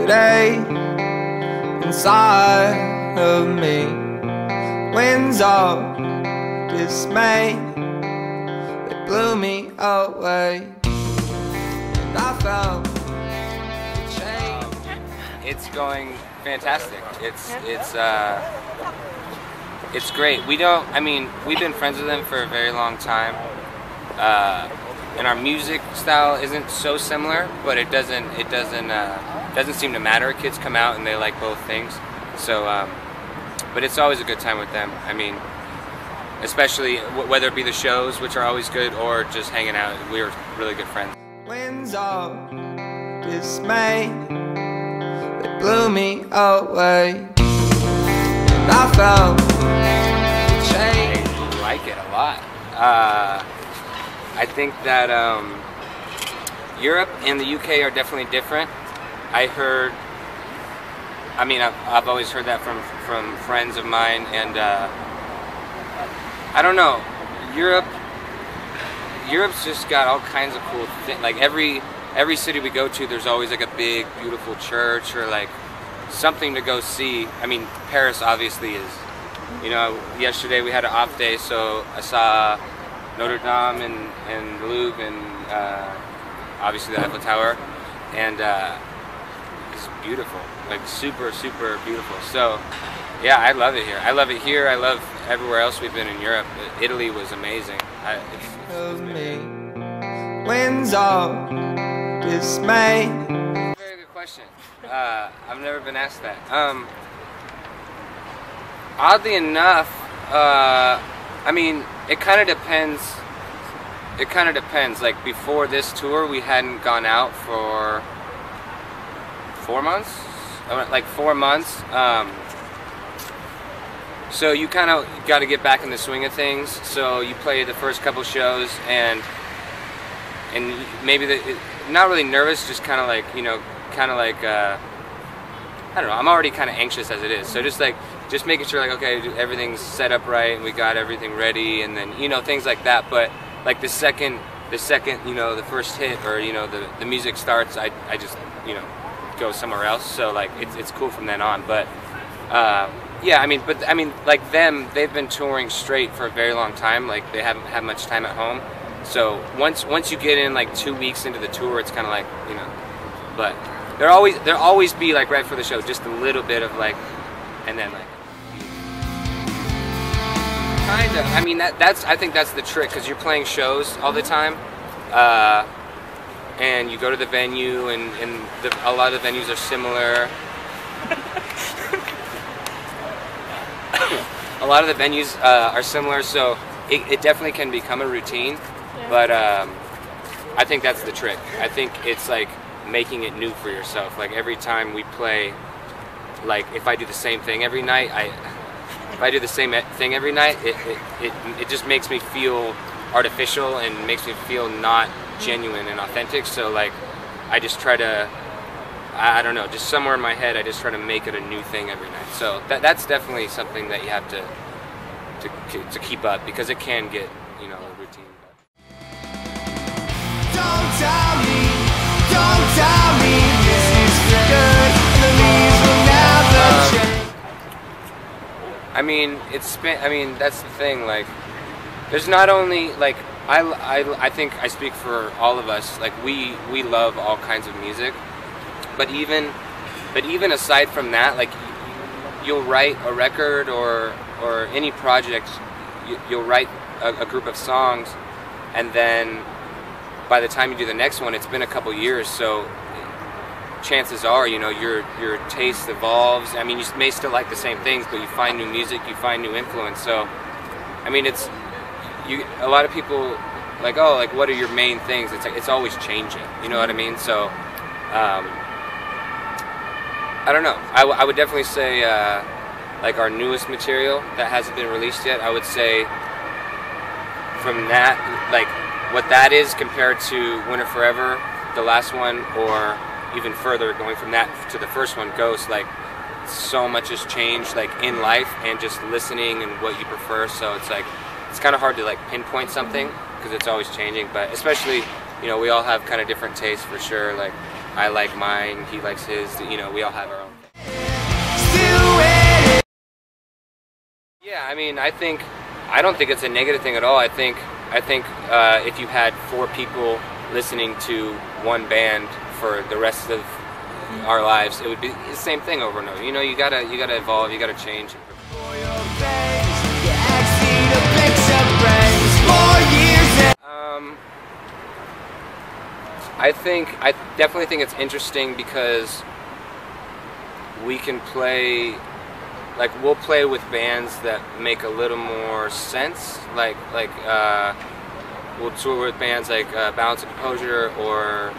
yesterday inside of me. Winds of dismay, they blew me away, and I felt the change. It's going fantastic. It's great. We've been friends with them for a very long time, and our music style isn't so similar, but it doesn't seem to matter. Kids come out and they like both things, so but it's always a good time with them. I mean, especially whether it be the shows, which are always good, or just hanging out. We're really good friends. Winds of dismay, they blew me away, and I felt the change. I like it a lot. I think that Europe and the UK are definitely different. I've always heard that from friends of mine, and I don't know. Europe's just got all kinds of cool things. Like every city we go to, there's always like a big, beautiful church or like something to go see. I mean, Paris obviously is. You know, yesterday we had an off day, so I saw Notre Dame and the Louvre and obviously the Eiffel Tower, and it's beautiful, like super, super beautiful. So yeah, I love it here. I love it here. I love everywhere else we've been in Europe. Italy was amazing. Of me, winds of dismay. Very good question. I've never been asked that. Oddly enough, I mean, it kind of depends. It kind of depends. Like before this tour, we hadn't gone out for 4 months. Like 4 months. So you kind of got to get back in the swing of things. So you play the first couple shows, and maybe not really nervous, just kind of like, you know, kind of like I don't know. I'm already kind of anxious as it is. So just making sure, like, okay, everything's set up right and we got everything ready, and then, you know, things like that. But like the second, you know, the first hit, or, you know, the music starts, I just, you know, go somewhere else. So like it's cool from then on. But yeah, I mean, like them, they've been touring straight for a very long time. Like they haven't had much time at home. So once you get in like 2 weeks into the tour, it's kind of like, you know, but there'll always be like right for the show, just a little bit of like, and then like. Kinda. I mean, I think that's the trick, because you're playing shows all the time, and you go to the venue, and a lot of the venues are similar. A lot of the venues are similar, so it definitely can become a routine. Yeah. But I think that's the trick. I think it's like making it new for yourself. Like every time we play, like if I do the same thing every night, if I do the same thing every night, it just makes me feel artificial and makes me feel not genuine and authentic. So like, I just try to, I don't know, just somewhere in my head, I just try to make it a new thing every night. So that's definitely something that you have to keep up, because it can get, you know, a routine. Don't tell me this is for good, the leaves will never change. I mean, that's the thing, like, there's not only, like, I think I speak for all of us, like, we love all kinds of music, but even aside from that, like, you'll write a record or any project, you'll write a group of songs, and then by the time you do the next one, it's been a couple years, so chances are, you know, your taste evolves. I mean, you may still like the same things, but you find new music, you find new influence. So, I mean, a lot of people like, oh, like, what are your main things? It's like, it's always changing. You know what I mean? So, I don't know. I would definitely say, like, our newest material that hasn't been released yet, I would say from that, like, what that is compared to Winter Forever, the last one, or even further, going from that to the first one, Ghost, like, so much has changed, like, in life and just listening and what you prefer. So it's like, it's kind of hard to, like, pinpoint something because it's always changing. But especially, you know, we all have kind of different tastes for sure. Like, I like mine, he likes his. You know, we all have our own. Yeah, I mean, I don't think it's a negative thing at all. I think if you had 4 people listening to one band for the rest of our lives, it would be the same thing over and over. You know, you gotta evolve, you gotta change. I definitely think it's interesting because we can play, like we'll play with bands that make a little more sense, like we'll tour with bands like Balance and Composure or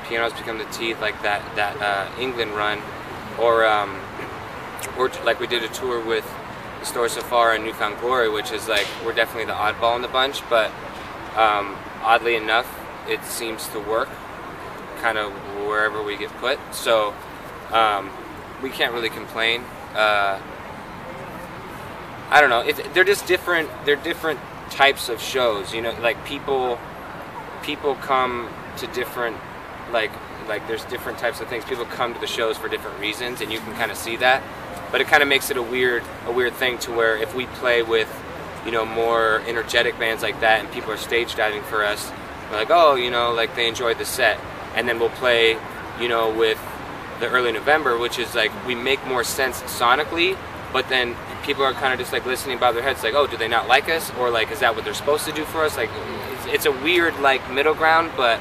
Pianos Become the Teeth, like that England run, or like we did a tour with the Story So Far and Newfound Glory, which is like, we're definitely the oddball in the bunch, but oddly enough, it seems to work kind of wherever we get put, so we can't really complain. I don't know, they're just different, they're different types of shows, you know, like people come to different, like there's different types of things. People come to the shows for different reasons, and you can kind of see that, but it kind of makes it a weird thing to where if we play with, you know, more energetic bands like that and people are stage diving for us, we're like, oh, you know, like they enjoyed the set, and then we'll play, you know, with the Early November, which is like, we make more sense sonically, but then people are kind of just like listening by their heads, like, oh, do they not like us, or like, is that what they're supposed to do for us? Like, it's a weird like middle ground, but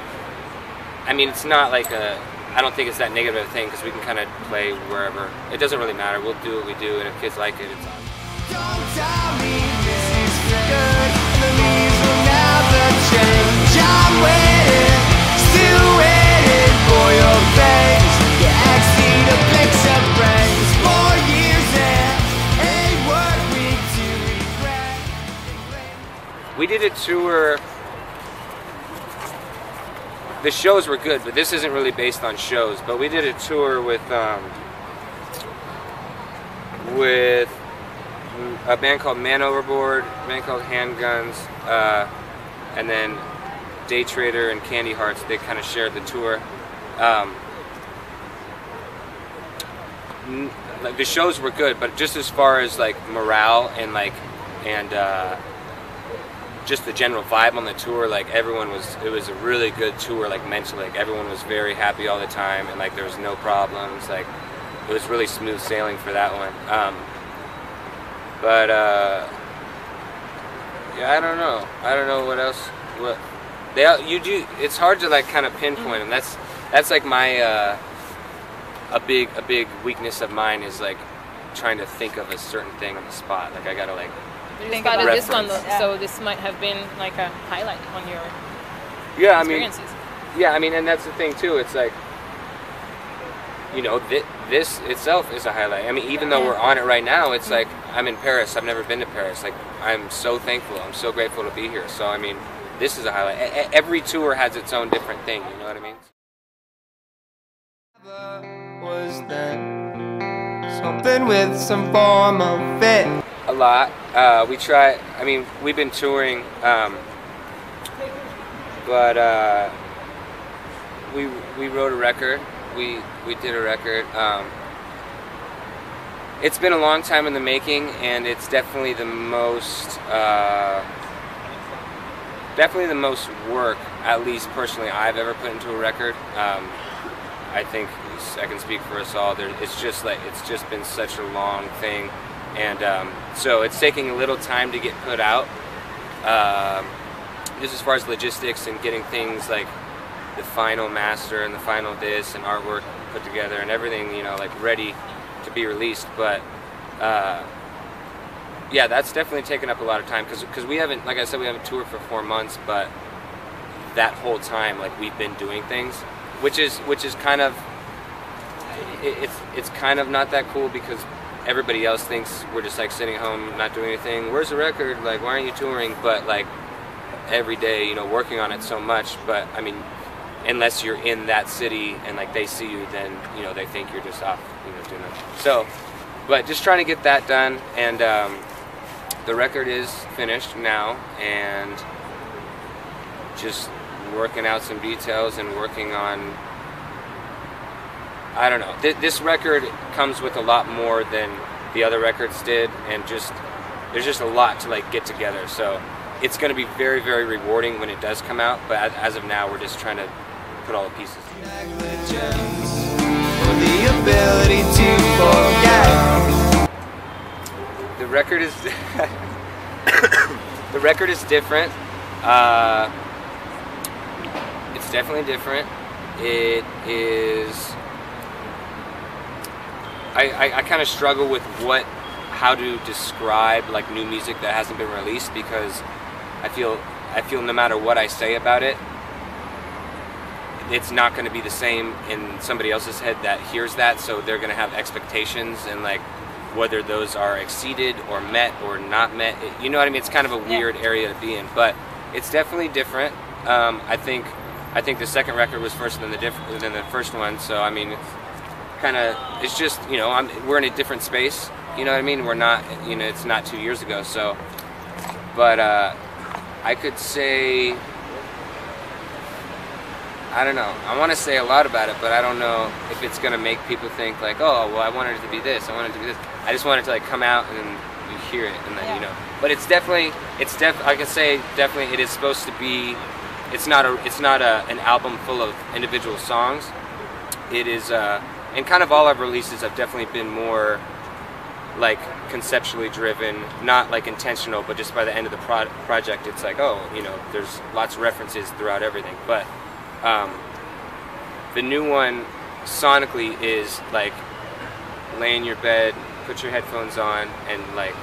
I mean, it's not like I don't think it's that negative a thing, because we can kind of play wherever. It doesn't really matter. We'll do what we do, and if kids like it, it's awesome. Don't tell me this is for good, the leaves will never change. I'm waiting, still waiting for your face. Your ex need a fix of brains. 4 years and ain't worth me to regret. We did a tour. The shows were good, but this isn't really based on shows. But we did a tour with a band called Man Overboard, a band called Handguns, and then Day Trader and Candy Hearts. They kind of shared the tour. Like the shows were good, but just as far as like morale and just the general vibe on the tour, like it was a really good tour, like mentally, like everyone was very happy all the time, and like there was no problems, like it was really smooth sailing for that one. Yeah, I don't know what else, you do. It's hard to like kind of pinpoint them. That's like my a big weakness of mine is like trying to think of a certain thing on the spot. Like I gotta like think about this one, so this might have been like a highlight on your experiences. I mean, and that's the thing too. It's like, you know, this itself is a highlight. I mean, even though we're on it right now, it's like I'm in Paris. I've never been to Paris. Like I'm so thankful. I'm so grateful to be here. So I mean, this is a highlight. Every tour has its own different thing. You know what I mean? Was then something with some form of fit. A lot. We try. I mean, we've been touring, but we wrote a record. We did a record. It's been a long time in the making, and it's definitely the most work, at least personally, I've ever put into a record. I think I can speak for us all. It's just been such a long thing. And so it's taking a little time to get put out. Just as far as logistics and getting things like the final master and the final disc and artwork put together and everything, you know, like ready to be released. But yeah, that's definitely taken up a lot of time because we haven't, like I said, we haven't toured for 4 months, but that whole time, like we've been doing things, which is kind of it's kind of not that cool because everybody else thinks we're just like sitting home not doing anything. Where's the record? Like, why aren't you touring? But like every day, you know, working on it so much. But I mean, unless you're in that city and like they see you, then you know they think you're just off, you know, doing nothing. So, but just trying to get that done, and the record is finished now, and just working out some details and working on I don't know. This record comes with a lot more than the other records did, and there's just a lot to like get together. So it's going to be very, very rewarding when it does come out. But as of now, we're just trying to put all the pieces together. Negligence, or the ability to forget. The record is the record is different. It's definitely different. It is. I kind of struggle with how to describe like new music that hasn't been released, because I feel no matter what I say about it, it's not going to be the same in somebody else's head that hears that, so they're going to have expectations, and like whether those are exceeded or met or not met, you know what I mean? It's kind of a weird area to be in, but it's definitely different. I think the second record was first than the first one, so I mean, it's just, you know, we're in a different space, you know what I mean? We're not, you know, it's not 2 years ago, so, but I could say, I don't know, I want to say a lot about it, but I don't know if it's going to make people think like, oh, well, I wanted it to be this, I wanted it to be this. I just want it to like come out and you hear it, and then, you know, but it's definitely, I can say definitely it is supposed to be, it's not an album full of individual songs. It is, and kind of all our releases have definitely been more like conceptually driven, not like intentional, but just by the end of the project, it's like, oh, you know, there's lots of references throughout everything. But the new one sonically is like lay in your bed, put your headphones on, and like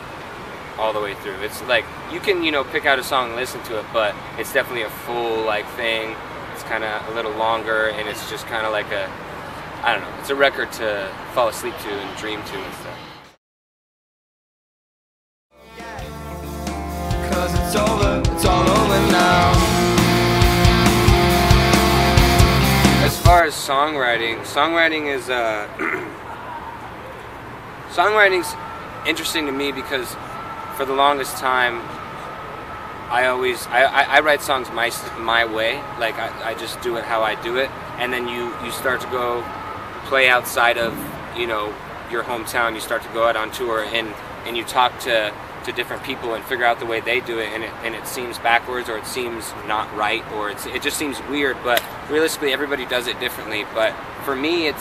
all the way through. It's like you can, you know, pick out a song and listen to it, but it's definitely a full like thing. It's kind of a little longer, and it's just kind of like a, I don't know, it's a record to fall asleep to and dream to and stuff. 'Cause it's all over now. As far as songwriting is songwriting's interesting to me, because for the longest time I write songs my way, like I just do it how I do it, and then you start to go play outside of, you know, your hometown. You start to go out on tour, and you talk to different people and figure out the way they do it, and it seems backwards, or it seems not right, or it just seems weird. But realistically, everybody does it differently. But for me, it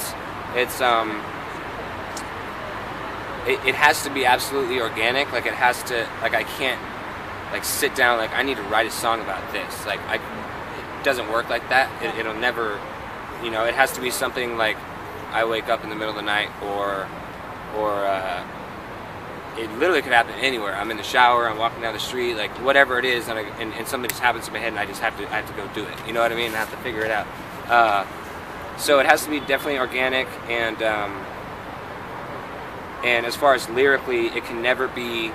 has to be absolutely organic. Like it has to, like I can't like sit down like I need to write a song about this. Like it doesn't work like that. It'll never, you know. It has to be something like I wake up in the middle of the night, or it literally could happen anywhere. I'm in the shower, I'm walking down the street, like whatever it is, and something just happens in my head, and I have to go do it. You know what I mean? I have to figure it out. So it has to be definitely organic, and as far as lyrically, it can never be.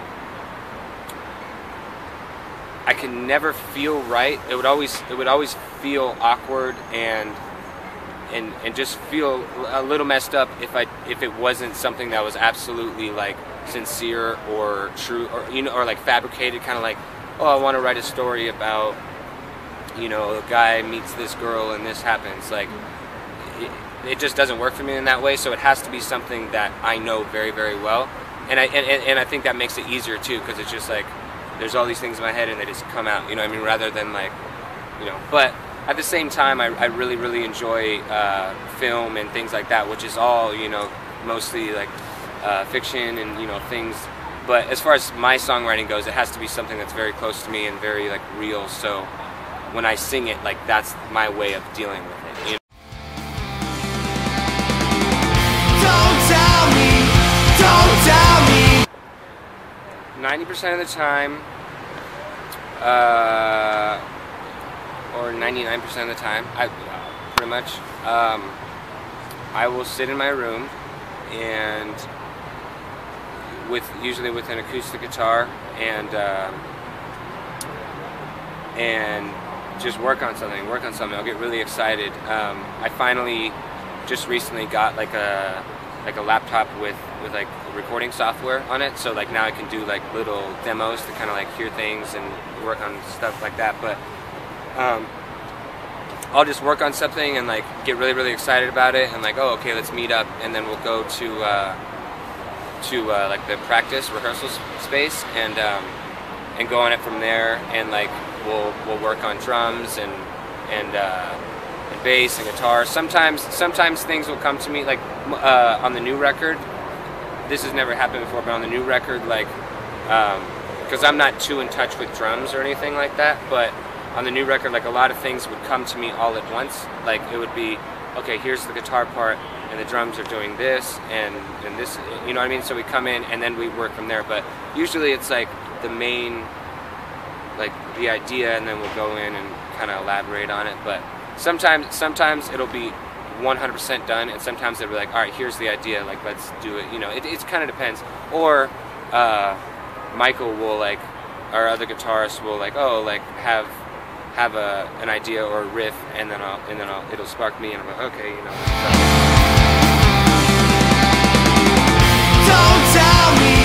I can never feel right. It would always feel awkward and just feel a little messed up if it wasn't something that was absolutely like sincere or true, or, you know, or like fabricated, kind of like, oh, I want to write a story about, you know, a guy meets this girl and this happens. Like it just doesn't work for me in that way. So it has to be something that I know very, very well, and I think that makes it easier too, because it's just like there's all these things in my head and they just come out, you know what I mean, rather than like, you know. But at the same time, I really, really enjoy film and things like that, which is all, you know, mostly like fiction and, you know, things. But as far as my songwriting goes, it has to be something that's very close to me and very like real. So when I sing it, like that's my way of dealing with it, you know? Don't tell me 90% of the time, or 99% of the time, pretty much, I will sit in my room and usually with an acoustic guitar and just work on something. I'll get really excited. I finally just recently got like a laptop with like recording software on it, so like now I can do like little demos to kind of like hear things and work on stuff like that. But I'll just work on something and like get really, really excited about it, and like, oh, okay, let's meet up, and then we'll go to like the practice rehearsal space, and go on it from there, and like we'll work on drums and bass and guitar. Sometimes things will come to me, like on the new record. This has never happened before, but on the new record, like because I'm not too in touch with drums or anything like that, but on the new record, like a lot of things would come to me all at once. Like it would be, okay, here's the guitar part, and the drums are doing this, and this, you know what I mean? So we come in, and then we work from there. But usually it's like the main, like the idea, and then we'll go in and kind of elaborate on it. But sometimes it'll be 100% done, and sometimes they'll be like, all right, here's the idea, like let's do it. You know, it kind of depends. Or Michael will, like, our other guitarist will, like, oh, like have an idea or a riff, and then it'll spark me, and I'm like, okay, you know. Don't tell me